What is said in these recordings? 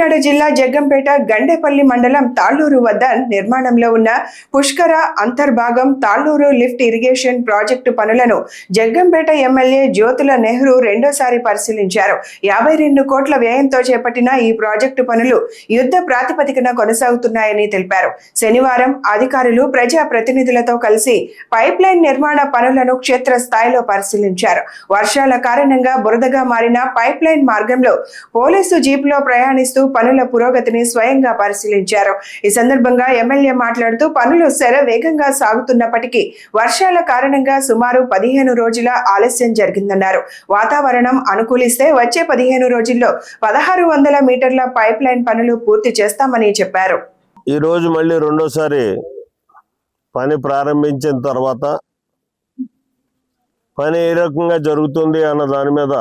కాకినాడ జిల్లా జగ్గంపేట గండేపల్లి మండలం తాళ్లూరు వద్ద నిర్మాణంలో ఉన్న పుష్కర అంతర్భాగం తాళ్లూరు లిఫ్ట్ ఇరిగేషన్ ప్రాజెక్టు పనులను జగ్గంపేట ఎమ్మెల్యే జ్యోతుల నెహ్రూ రెండోసారి పరిశీలించారు. 52 కోట్ల వ్యయంతో చేపట్టిన ఈ ప్రాజెక్టు పనులు యుద్ధ ప్రాతిపదికన కొనసాగుతున్నాయని తెలిపారు. శనివారం అధికారులు ప్రజా ప్రతినిధులతో కలిసి పైప్ లైన్ నిర్మాణ పనులను క్షేత్రస్థాయిలో పరిశీలించారు. వర్షాల కారణంగా బురదగా మారిన పైప్ లైన్ మార్గంలో పోలీసు జీపులో ప్రయాణిస్తూ పనుల పురోగతిని స్వయంగా పరిశీలించారు. ఈ సందర్భంగా ఎమ్మెల్యే మాట్లాడుతూ పనులు శరవేగంగా సాగుతున్నప్పటికీ వర్షాల కారణంగా సుమారు 15 రోజుల ఆలస్యం జరిగిందన్నారు. వాతావరణం అనుకూలిస్తే వచ్చే 15 రోజుల్లో 1600 మీటర్ల పైప్ లైన్ పనులు పూర్తి చేస్తామని చెప్పారు. ఈ రోజు మళ్ళీ రెండోసారి పని ప్రారంభించిన తర్వాత పని ఏ రకంగా జరుగుతుంది అన్న దాని మీద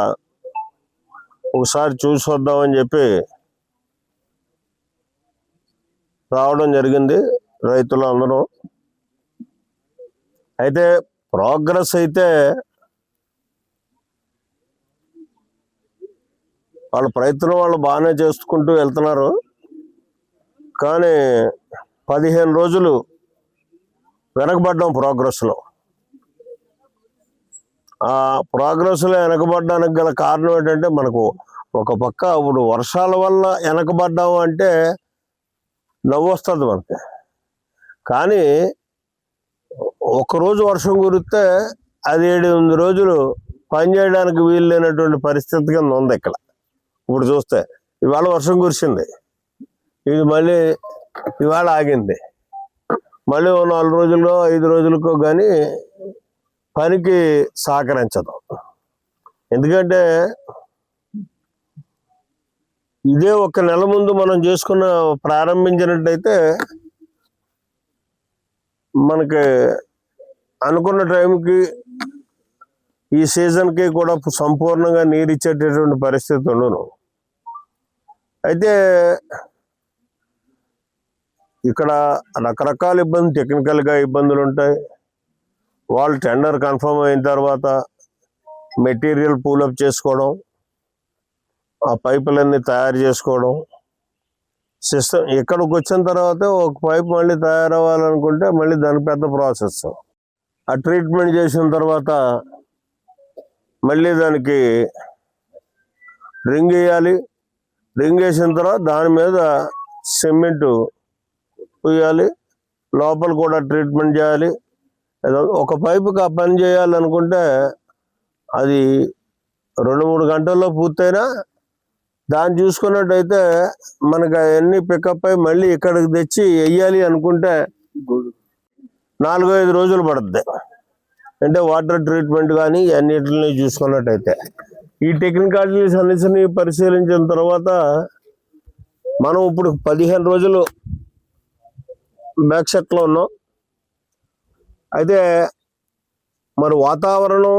ఒకసారి చూసి వద్దామని చెప్పి రావడం జరిగింది రైతులు అందరూ. అయితే ప్రోగ్రెస్ అయితే వాళ్ళ ప్రయత్నం వాళ్ళు బాగానే చేసుకుంటూ వెళ్తున్నారు. కానీ 15 రోజులు వెనకబడ్డాం ప్రోగ్రెస్లో. ఆ ప్రోగ్రెస్లో వెనకబడ్డానికి గల కారణం ఏంటంటే మనకు ఒక పక్క ఇప్పుడు వర్షాల వల్ల వెనకబడ్డాము అంటే నవ్వు వస్తుంది మనకి. కానీ ఒకరోజు వర్షం కురిస్తే అది 7-8 రోజులు పని చేయడానికి వీలు లేనటువంటి పరిస్థితి కింద ఉంది ఇక్కడ. ఇప్పుడు చూస్తే ఇవాళ వర్షం కురిసింది, ఇది మళ్ళీ ఇవాళ ఆగింది, మళ్ళీ 4 రోజుల్లో 5 రోజులకో కానీ పనికి సహకరించదు. ఎందుకంటే ఇదే 1 నెల ముందు మనం ప్రారంభించినట్టయితే మనకి అనుకున్న టైంకి ఈ సీజన్కి కూడా సంపూర్ణంగా నీరు ఇచ్చేటటువంటి పరిస్థితి ఉండను. అయితే ఇక్కడ రకరకాల టెక్నికల్గా ఇబ్బందులు ఉంటాయి. వాళ్ళు టెండర్ కన్ఫర్మ్ అయిన తర్వాత మెటీరియల్ పూలప్ చేసుకోవడం, ఆ పైపులన్నీ తయారు చేసుకోవడం, సిస్టమ్ ఇక్కడికి వచ్చిన తర్వాత ఒక పైప్ మళ్ళీ తయారవ్వాలనుకుంటే మళ్ళీ దాని పెద్ద ప్రాసెస్. ఆ ట్రీట్మెంట్ చేసిన తర్వాత మళ్ళీ దానికి రింగ్ వేయాలి. రింగ్ వేసిన తర్వాత దాని మీద సిమెంటు వేయాలి, లోపల కూడా ట్రీట్మెంట్ చేయాలి. ఒక పైపుకి ఆ పని చేయాలనుకుంటే అది 2-3 గంటల్లో పూర్తయినా దాన్ని చూసుకున్నట్టయితే మనకు అవన్నీ పికప్ అయి మళ్ళీ ఇక్కడికి తెచ్చి వెయ్యాలి అనుకుంటే 4-5 రోజులు పడుతుంది. అంటే వాటర్ ట్రీట్మెంట్ కానీ అన్నిటిని చూసుకున్నట్టయితే ఈ టెక్నికాలిటీస్ అన్నిటిని పరిశీలించిన తర్వాత మనం ఇప్పుడు 15 రోజులు బ్యాక్ సెట్లో ఉన్నాం. అయితే మరి వాతావరణం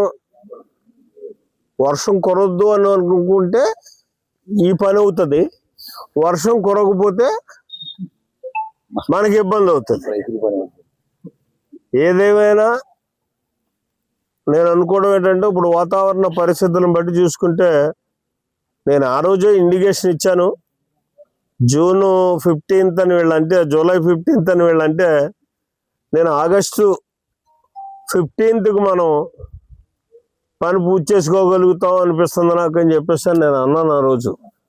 వర్షం కురవద్దు అని అనుకుంటే ఈ పని అవుతుంది, వర్షం కురవకపోతే మనకి ఇబ్బంది అవుతుంది. ఏదేమైనా నేను అనుకోవడం ఏంటంటే ఇప్పుడు వాతావరణ పరిస్థితులను బట్టి చూసుకుంటే నేను ఆ రోజే ఇండికేషన్ ఇచ్చాను. జూన్ 15th అని వీళ్ళంటే, జూలై 15th అని వీళ్ళంటే నేను ఆగస్టు 15th మనం పని పూర్తి చేసుకోగలుగుతాం అనిపిస్తుంది నాకు అని చెప్పేసి నేను అన్నాను ఆ రోజు.